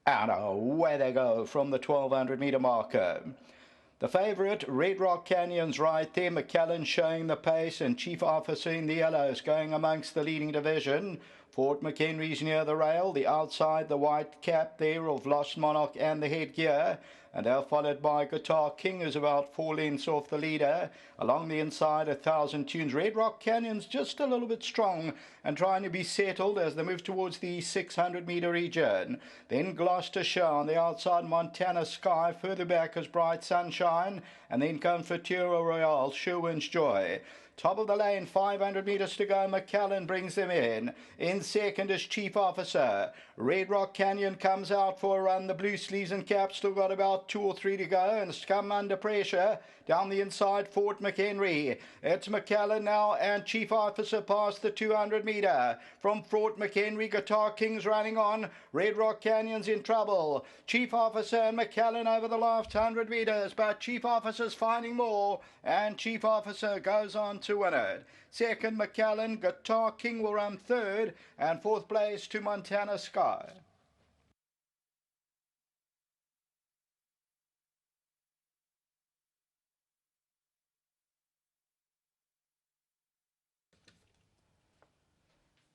And away they go from the 1200-meter marker. The favourite, Red Rock Canyon's right there. McCallan showing the pace, and Chief Officer in the yellows going amongst the leading division. Fort McHenry's near the rail. The outside, the white cap there of Lost Monarch and the headgear. And they're followed by Guitar King, who's about 4 lengths off the leader. Along the inside, 1,000 Tunes. Red Rock Canyon's just a little bit strong and trying to be settled as they move towards the 600-meter region. Then Gloucestershire on the outside, Montana Sky. Further back is Bright Sunshine. And then comes Futuro Royale, Sherwin's Joy. Top of the lane, 500 metres to go. McCallan brings them in. In second is Chief Officer. Red Rock Canyon comes out for a run. The Blue Sleeves and Caps still got about 2 or 3 to go, and it's come under pressure. Down the inside, Fort McHenry. It's McCallan now, and Chief Officer past the 200 metre. From Fort McHenry, Guitar King's running on. Red Rock Canyon's in trouble. Chief Officer and McCallan over the last 100 metres, but Chief Officer's finding more, and Chief Officer goes on to win it. Second, McCallan. Guitar King will run third, and fourth place to Montana Sky.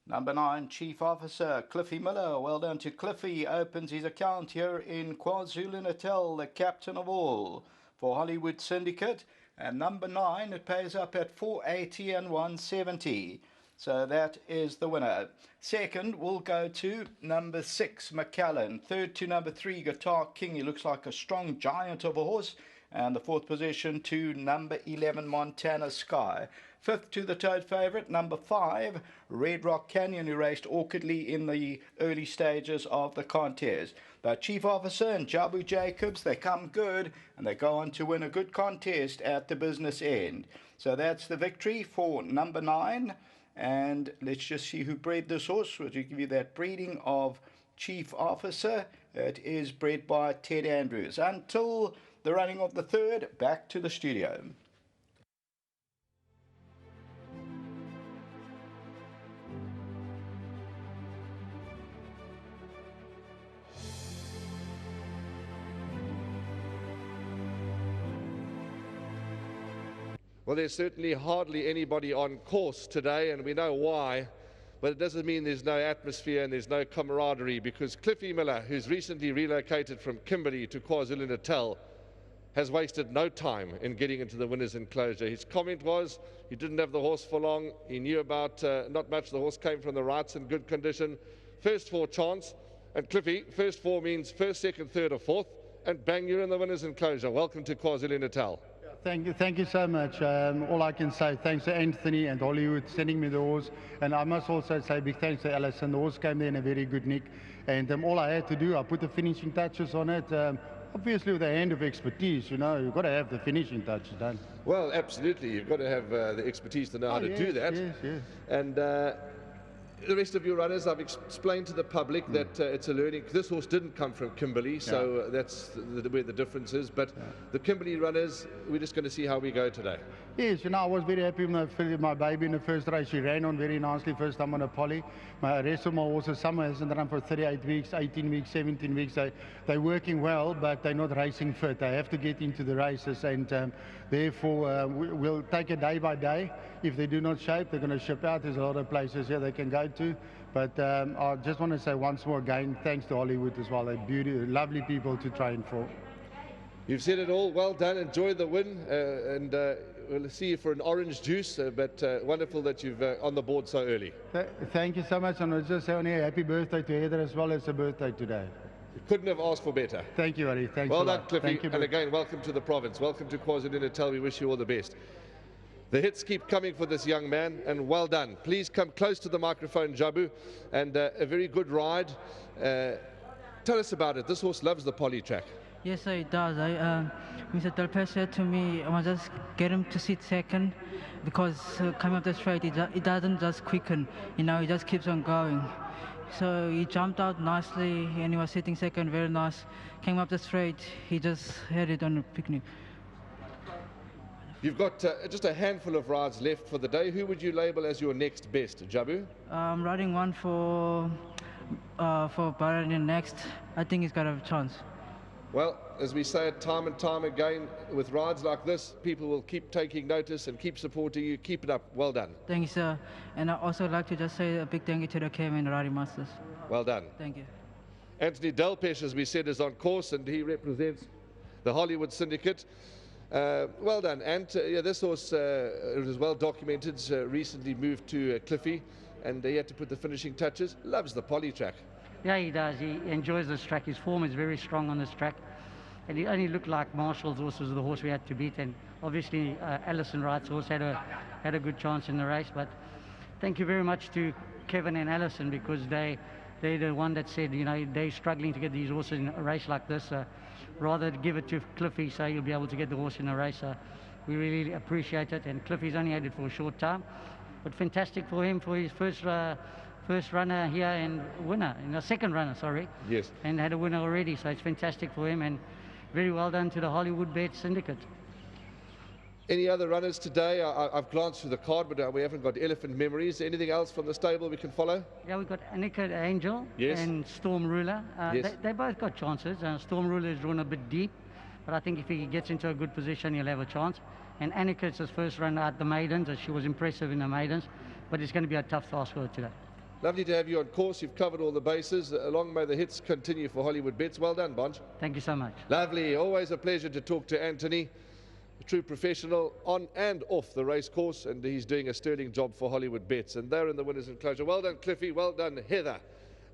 Number 9, Chief Officer, Cliffy Miller. Well done to Cliffy. Opens his account here in KwaZulu-Natal, the captain of all for Hollywood Syndicate. And number 9, it pays up at 480 and 170. So that is the winner. Second will go to number 6, McCallan. Third to number 3, Guitar King. He looks like a strong giant of a horse. And the fourth position to number 11, Montana Sky. Fifth to the tote favourite, number 5, Red Rock Canyon, who raced awkwardly in the early stages of the contest. The Chief Officer and Jabu Jacobs, they come good, and they go on to win a good contest at the business end. So that's the victory for number 9. And let's just see who bred this horse. We'll give you that breeding of Chief Officer. It is bred by Ted Andrews. Until the running of the third, back to the studio. Well, there's certainly hardly anybody on course today, and we know why, but it doesn't mean there's no atmosphere and there's no camaraderie, because Cliffy Miller, who's recently relocated from Kimberley to KwaZulu-Natal, has wasted no time in getting into the winner's enclosure. His comment was he didn't have the horse for long. He knew about not much. The horse came from the rights in good condition. First 4 chance, and Cliffy, first 4 means first, second, third or fourth, and bang, you're in the winner's enclosure. Welcome to KwaZulu-Natal. Thank you so much. All I can say, thanks to Anthony and Hollywood sending me the horse, and I must also say big thanks to Alison. The horse came there in a very good nick, and all I had to do, I put the finishing touches on it. Obviously with a hand of expertise, you know, you've got to have the finishing touches done. Well, absolutely, you've got to have the expertise to know how to do that. Yes. And the rest of your runners, I've explained to the public that it's a learning. This horse didn't come from Kimberley, so that's where the difference is. But the Kimberley runners, we're just going to see how we go today. Yes, you know, I was very happy with my baby in the first race. She ran on very nicely, first time on a poly. My rest of my horses, some hasn't run for 38 weeks, 18 weeks, 17 weeks. They're working well, but they're not racing fit. They have to get into the races, and therefore we'll take it day by day. If they do not shape, they're going to ship out. There's a lot of places here they can go to. But I just want to say once more again, thanks to Hollywood as well. They're lovely people to train for. You've said it all. Well done. Enjoy the win, and we'll see you for an orange juice. But wonderful that you've on the board so early. Thank you so much, and I'll just say happy birthday to Heather as well. It's a birthday today. You couldn't have asked for better. Thank you, Eddie. Thanks well a done, lot. Cliffy. Thank you, and again, welcome to the province. Welcome to KwaZulu-Natal. We wish you all the best. The hits keep coming for this young man, and well done. Please come close to the microphone, Jabu, and a very good ride. Tell us about it. This horse loves the poly track. Yes, sir, it does. Mr. Delpe said to me, I must just get him to sit second, because coming up the straight, it doesn't just quicken, you know, it just keeps on going. So he jumped out nicely, and he was sitting second, very nice. Came up the straight, he just had it on a picnic. You've got just a handful of rides left for the day. Who would you label as your next best, Jabu? I'm riding one for for Bahrain next, I think he's got a chance. Well, as we say it time and time again, with rides like this, people will keep taking notice and keep supporting you. Keep it up. Well done. Thank you, sir. And I also like to just say a big thank you to the Cayman Rally Masters. Well done. Thank you. Anthony Delpesh, as we said, is on course, and he represents the Hollywood Syndicate. Well done. And yeah, this horse it was well documented, recently moved to Cliffy, and he had to put the finishing touches. Loves the poly track. Yeah, he does. He enjoys this track. His form is very strong on this track. And he only looked like Marshall's horse was the horse we had to beat. And obviously, Alison Wright's horse had a good chance in the race. But thank you very much to Kevin and Alison, because they're the one that said, you know, they're struggling to get these horses in a race like this. Rather give it to Cliffy so you'll be able to get the horse in a race. We really appreciate it. And Cliffy's only had it for a short time. But fantastic for him for his first runner here and winner, second runner, sorry. Yes. And had a winner already, so it's fantastic for him, and very well done to the Hollywoodbets syndicate. Any other runners today? I've glanced through the card, but we haven't got elephant memories. Anything else from the stable we can follow? Yeah, we've got Annika Angel yes. and Storm Ruler. Yes. They both got chances. Storm Ruler is drawn a bit deep, but I think if he gets into a good position, he'll have a chance. And Annika, it's his first run at the maidens, and she was impressive in the maidens, but it's going to be a tough task for her today. Lovely to have you on course. You've covered all the bases. Long may the hits continue for Hollywoodbets. Well done, Bonge. Thank you so much. Lovely. Always a pleasure to talk to Anthony, a true professional on and off the race course, and he's doing a sterling job for Hollywoodbets. And they're in the winners' enclosure. Well done, Cliffy. Well done, Heather,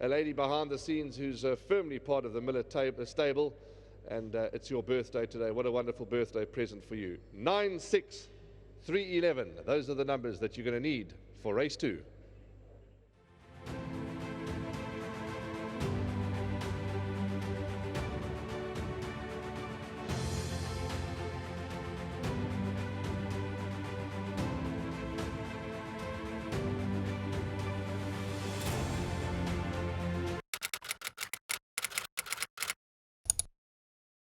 a lady behind the scenes who's firmly part of the Miller stable. And it's your birthday today. What a wonderful birthday present for you. 9, 6, 3, 11. Those are the numbers that you're going to need for race 2.